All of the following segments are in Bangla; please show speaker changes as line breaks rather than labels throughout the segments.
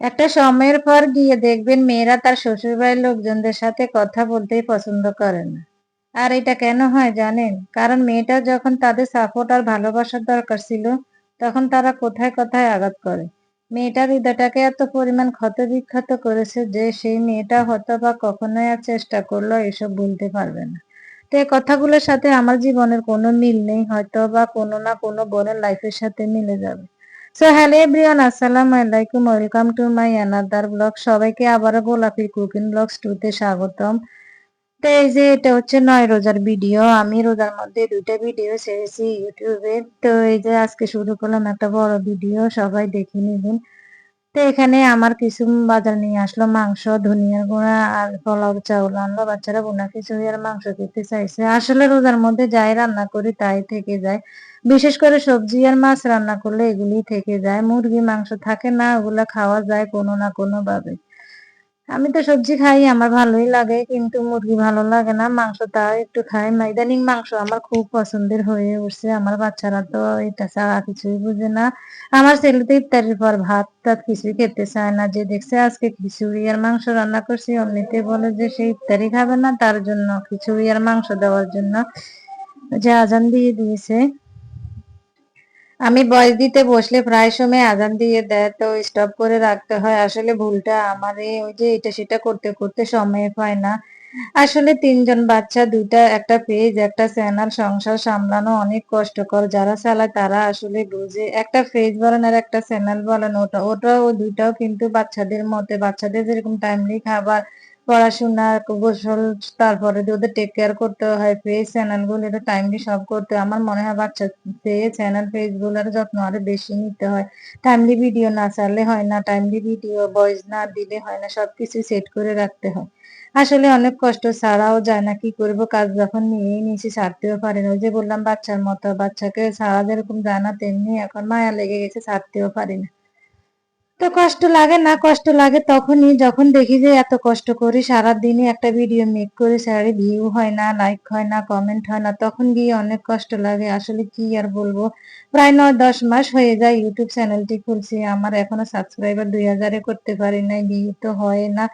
একটা সময়ের পর গিয়ে দেখবেন মেয়েরা তার শ্বশুরবাড়ির লোকজনদের সাথে কথা বলতেই পছন্দ করে না। আর এটা কেন হয় জানেন? কারণ মেয়েটা যখন তাদের সাপোর্ট আর ভালোবাসার দরকার ছিল, তখন তারা কোথায় কোথায় আঘাত করে। মেয়েটার হৃদয়টাকে এত পরিমাণ ক্ষত-বিক্ষত করেছে যে সেই মেয়েটা হয়তোবা কখনোই আর চেষ্টা করলেও এসব ভুলতে পারবে না। তো এই কথাগুলোর সাথে আমার জীবনের কোনো মিল নেই, হয়তোবা কোনো না কোনো বোনের লাইফের সাথে মিলে যাবে। সো হ্যালো এভরিওয়ান, আসসালামু আলাইকুম, welcome to my another blog. সবাইকে আবারও গোলাপি কুকিং ব্লগস 2 তে স্বাগতম। তো এই যে এটা হচ্ছে 9 রোজার ভিডিও। আমি রোজার মধ্যে 2টা ভিডিও ছেড়েছি ইউটিউবে। তো এই যে আজকে শুরু করলাম একটা বড় ভিডিও, সবাই দেখে নিবেন। তো এখানে আমার কিছু বাজার নিয়ে আসলো, মাংস, ধনিয়ার গুঁড়া আর পোলাও চাউল আনলো। বাচ্চারা বোনা খিচুড়ি আর মাংস খেতে চাইছে। আসলে রোজার মধ্যে যাই রান্না করি তাই থেকে যায়। বিশেষ করে সবজি আর মাছ রান্না করলে এগুলি থেকে যায়। মুরগি মাংস থাকে না, ওগুলা খাওয়া যায় কোনো না কোনো ভাবে। আমি তো সবজি খাই, আমার ভালোই লাগে, কিন্তু মুরগি ভালো লাগে না। মাংস তাও একটু খাই। ইদানিং মাংস আমার খুব পছন্দের হয়ে উঠছে। আমার বাচ্চারা তো এটা ছাড়া কিছুই বুঝে না। আমার ছেলে তো ইফতারির পর ভাত টাত কিছুই খেতে চায় না। যে দেখছে আজকে খিচুড়ি আর মাংস রান্না করছি, অমনিতে বলে যে সে ইফতারি খাবে না, তার জন্য খিচুড়ি আর মাংস দেওয়ার জন্য যে আজান দিয়ে দিয়েছে। আমি ভয়েস দিতে বসলে প্রায় সময় আজান দিয়ে দেয়, তো স্টপ করে রাখতে হয়। আসলে ভুলটা আমার, ওই যে এটা সেটা করতে করতে সময় পায় না। আসলে 3জন বাচ্চা, একটা পেজ, একটা চ্যানেল, সংসার সামলানো অনেক কষ্টকর। যারা চালায় তারা আসলে বুঝে। একটা পেজ বলেন আর একটা চ্যানেল বলেন, ওটাও দুইটাও কিন্তু বাচ্চাদের মতে, বাচ্চাদের যেরকম টাইমলি খাবার, পড়াশোনা, গোসল, তারপরে ওদের টেক কেয়ার করতে হয়। পেজ চ্যানেল গুলো এটা টাইমলি সব করতে হয়। আমার মনে হয় বাচ্চা চ্যানেল পেজ গুলোর যত্ন আরো বেশি নিতে হয়। টাইমলি ভিডিও না ছাড়লে হয় না, টাইমলি ভিডিও ভয়েস না দিলে হয় না, সবকিছু সেট করে রাখতে হয়। আসলে অনেক কষ্ট, ছাড়াও যায় না, কি করব, কাজ যখন নিয়েই নিয়েছি ছাড়তেও পারি না। ওই যে বললাম বাচ্চার মতো, বাচ্চাকে ছাড়া যেরকম যায় না, তেমনি এখন মায়া লেগে গেছে, ছাড়তেও পারি না। তো কষ্ট লাগে না, কষ্ট লাগে তখনই যখন দেখি যে এত কষ্ট করি, সারাদিনে একটা ভিডিও মেক করে ছাড়ি, ভিউ হয় না, লাইক হয় না, কমেন্ট হয় না, তখন গিয়ে অনেক কষ্ট লাগে। আসলে কি আর বলবো, প্রায় 9-10 মাস হয়ে যায় ইউটিউব চ্যানেলটি খুলছি, আমার এখনো সাবস্ক্রাইবার 2000-এ করতে পারি নাই, ভিউ তো হয় না।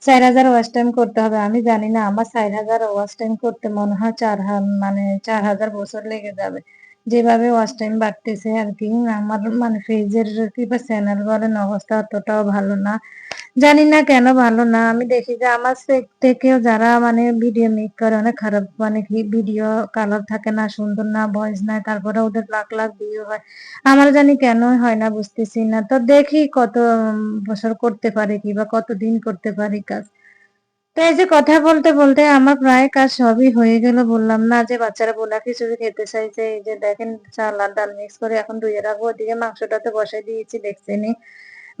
4000 ওয়াচ টাইম করতে হবে। আমি জানি না, আমার 4000 ওয়াচ টাইম করতে মনে হয় 4000 বছর লেগে যাবে। যেভাবে ওয়াচ টাইম বাড়তেছে আর কি। আমার মানে পেজের কিংবা চ্যানেল বলেন অবস্থা অতটাও ভালো না। জানি না কেন ভালো না। আমি দেখি যে আমার থেকেও যারা মানে ভিডিও মেক করে অনেক খারাপ, মানে কি ভিডিও কালার থাকে না, সুন্দর না, ভয়েস নাই, তারপরে ওদের লাখ লাখ ভিউ হয়। আমার জানি কেন হয় না, বুঝতেছি না। তো দেখি কত বছর করতে পারি কিংবা কতদিন করতে পারি কাজ। তো এই যে কথা বলতে বলতে আমার প্রায় কাজ সবই হয়ে গেল। বললাম না যে বাচ্চারা বোনা খিচুড়ি খেতে চাইছে। এই যে দেখেন চাল আর ডাল মিক্স করে এখন ধুয়ে রাখবো। ওদিকে মাংসটা তো বসাই দিয়েছি, দেখছেনই।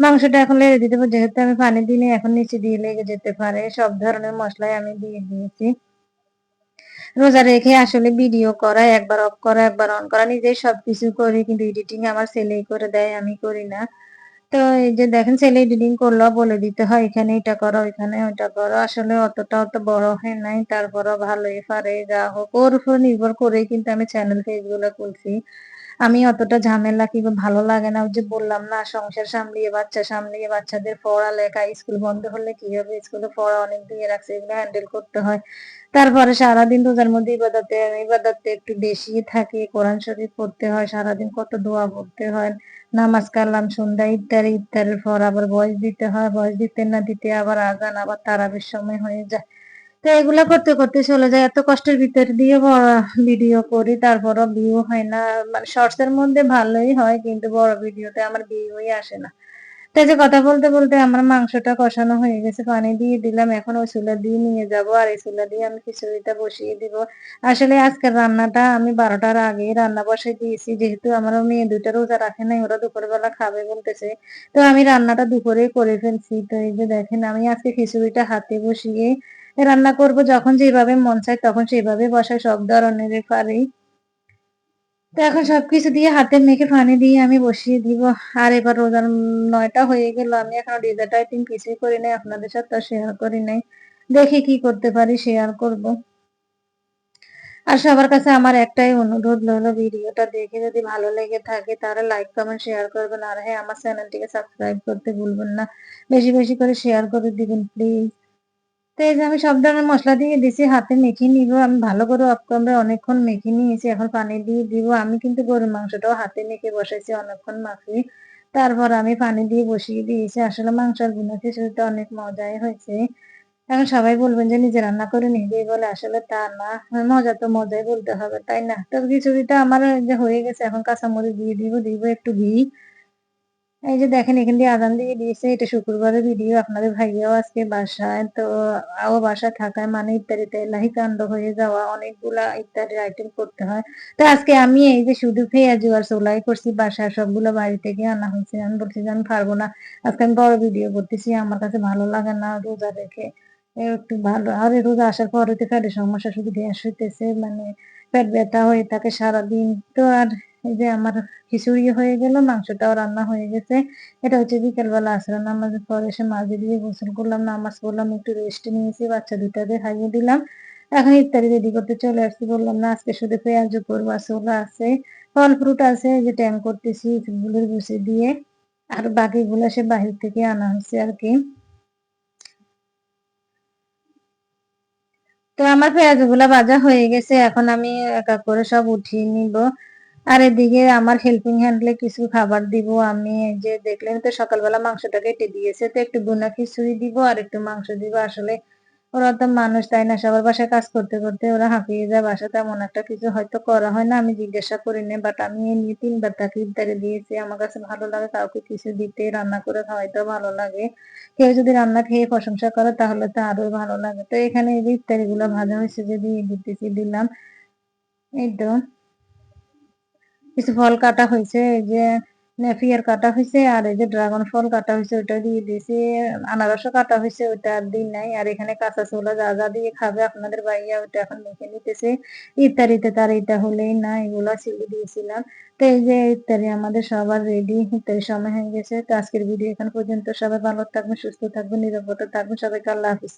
মাংসটা এখন লেগে দিতে হবে, যেহেতু আমি পানি দিইনি, এখন নিচে দিয়ে লেগে যেতে পারে। সব ধরনের মশলাই আমি দিয়ে দিয়েছি। রোজা রেখে আসলে ভিডিও করা, একবার অফ করা, একবার অন করা, নিজেই সবকিছু করি, কিন্তু এডিটিং আমার ছেলেই করে দেয়, আমি করি না। তো এই যে দেখেন ছেলে এডিটিং করলেও বলে দিতে হয় এখানে এটা করো, এখানে ওইটা করো। আসলে অতটা অত বড় হয় নাই, তারপরও ভালোই পারে। যা হোক, ওর উপর নির্ভর করেই কিন্তু আমি চ্যানেল পেজ গুলো খুলছি। আমি অতটা ঝামেলা কিংবা ভালো লাগে না। ওই যে বললাম না, সংসার সামলিয়ে, বাচ্চা সামলিয়ে, বাচ্চাদের পড়ালেখা, স্কুল বন্ধ হলে কি হবে, স্কুলে পড়া অনেক দিয়ে রাখছে, এগুলো হ্যান্ডেল করতে হয়। তারপরে সারাদিন রোজার মধ্যে ইবাদতে একটু বেশি থাকি, কোরআন শরীফ পড়তে হয়, সারাদিন কত দোয়া পড়তে হয়, নামাজ কালাম, সন্ধ্যা, ইফতারের পর আবার ভয়েস দিতে হয়, ভয়েস দিতে না দিতে আবার আজান, আবার তারাবির সময় হয়ে যায়। তো এগুলা করতে করতে চলে যায়। এত কষ্টের ভিতর দিয়ে ভিডিও করি, তারপরও ভিউ হয় না। মানে শর্টস এর মধ্যে ভালোই হয়, কিন্তু বড় ভিডিওতে আমার ভিউই আসে না। তো এই যে কথা বলতে, বলতে আমার মাংসটা কষানো হয়ে গেছে। পানি দিয়ে দিলাম। এখন ওই চুলা দিয়ে নিয়ে যাবো। আর এই চুলা দিয়ে আমি খিচুড়িটা বসিয়ে দিব। আসলে আজকের রান্নাটা আমি ১২টার আগেই রান্না বসাই দিয়েছি। যেহেতু আমার মেয়ে ২ টা রোজা রাখে নাই। ওরা দুপুরবেলা খাবে বলতেছে। তো আমি রান্নাটা দুপুরেই করে ফেলছি। তো এই যে দেখেন আমি আজকে খিচুড়িটা হাতে বসিয়ে রান্না করব। যখন যেভাবে মন চায় তখন সেভাবে বসাই, সব ধরনেরই পারি। তো এখন সবকিছু দিয়ে হাতে মেখে পানি দিয়ে আমি বসিয়ে দিব। আর এবার রোজার ৯টা হয়ে গেল। আমি এখনো ডিজার্ট আইটেম কিছুই করি নাই। আপনাদের সাথে শেয়ার করি নাই। দেখি কি করতে পারি, শেয়ার করব। আর সবার কাছে আমার একটাই অনুরোধ হলো ভিডিওটা দেখে যদি ভালো লেগে থাকে তাহলে লাইক, কমেন্ট, শেয়ার করবেন। আর হ্যাঁ, আমার চ্যানেলটিকে সাবস্ক্রাইব করতে ভুলবেন না। বেশি, বেশি করে শেয়ার করে দিবেন প্লিজ। তো এই যে আমি সব ধরনের মসলা দিয়ে দিছি, হাতে মেখে নিব। আমি ভালো করে অফ ক্যামেরায় অনেকক্ষণ মেখে নিয়েছি। এখন পানি দিয়ে দিব। আমি কিন্তু গরুর মাংসটাও হাতে মেখে বসাইছি অনেকক্ষণ মাখিয়ে। তারপর আমি পানি দিয়ে বসিয়ে দিয়েছি। আসলে মাংসের ভুনা খিচুড়িটা অনেক মজাই হয়েছে। এখন সবাই বলবেন যে নিজে রান্না করে নিজেই বলে, আসলে তা না। মজা তো মজাই বলতে হবে, তাই না? তো খিচুড়িটা আমার এই যে হয়ে গেছে। এখন কাঁচামরিচ দিয়ে দিব, দিব একটু ঘি। এই যে দেখেন এখান দিয়ে আজান দিয়ে দিয়েছে। এটা শুক্রবারের ভিডিও। আপনাদের ভাইয়াও আজকে বাসায়। তো ও বাসায় থাকায় মানে ইফতারিতে এলাহি কান্ড হয়ে যাওয়া, অনেকগুলা ইফতারির আইটেম করতে হয়। তো আজকে আমি এই যে শুধু পেঁয়াজু আর ছোলাই করছি, বাসায় সবগুলো বাড়ি থেকে আনা হয়েছে। আমি বলছি যে আমি পারবো না, আজকে আমি বড় ভিডিও করতেছি, আমার কাছে ভালো লাগে না রোজা রেখে। একটু ভালো আর এই রোজা আসার পরে তো পেটের সমস্যা, শুধু গ্যাস হইতেছে, মানে পেট ব্যথা হয়ে থাকে সারাদিন। তো আর এই যে আমার খিচুড়ি হয়ে গেল, মাংসটাও রান্না হয়ে গেছে। এটা হচ্ছে বিকেলবেলা আসরের নামাজের পরে এসে মাঝে দিয়ে গোসল করলাম, নামাজ পড়লাম, একটু রেস্ট নিয়েছি, বাচ্চা দুটাকে খাইয়ে দিলাম। এখন ইফতারি রেডি করতে চলে আসছি। বললাম না আজকে শুধু পেঁয়াজু করবো, ছোলা আছে, ফল ফ্রুট আছে, এই যে ট্যাং করতেছি ফুলগুলোর বসে দিয়ে। আর বাকিগুলো সে বাহির থেকে আনা হচ্ছে আর কি। তো আমার পেঁয়াজগুলা ভাজা হয়ে গেছে। এখন আমি এক এক করে সব উঠিয়ে নিব। আর এদিকে আমার হেল্পিং হ্যান্ডলে কিছু খাবার দিব আমি। এই যে দেখলেন তো সকালবেলা মাংসটা কেটে দিয়েছে। তো একটু ভুনা খিচুড়ি দিব আর একটু মাংস দিব। আসলে ওরা তো মানুষ, তাই না? সবার বাসায় কাজ করতে করতে ওরা হাঁপিয়ে যায়। বাসায় তেমন একটা কিছু হয়তো করা হয় না, আমি জিজ্ঞাসা করি না। বাট আমি এই নিয়ে ৩ বার তাকে ইফতারি দিয়েছি। আমার কাছে ভালো লাগে কাউকে কিছু দিতে, রান্না করে খাওয়াইতেও ভালো লাগে। কেউ যদি রান্না খেয়ে প্রশংসা করে তাহলে তো আরো ভালো লাগে। তো এখানে এই যে ইফতারি গুলো ভাজা হয়েছে যে দিয়ে দিতেছি, দিলাম। এই তো কিছু ফল কাটা হয়েছে, এই যে নেপিয়ার কাটা হয়েছে, আর এই যে ড্রাগন ফল কাটা হয়েছে ওটা দিয়ে দিয়েছি। আনারসও কাটা হয়েছে, ওটা আর দিই নাই। আর এখানে কাঁচা ছোলা যা যা দিয়ে খাবে আপনাদের ভাইয়া ওটা এখন মেখে নিতেছে। ইফতারিতে তার এটা হলেই না, এগুলা ছিলে দিয়েছিলাম। তো এই যে ইফতারি আমাদের সবার রেডি, ইফতারির সময় হয়ে গেছে। তো আজকের ভিডিও এখান পর্যন্ত। সবাই ভালো থাকবেন, সুস্থ থাকবেন, নিরাপদে থাকবেন। সবাইকে আল্লাহ হাফিজ।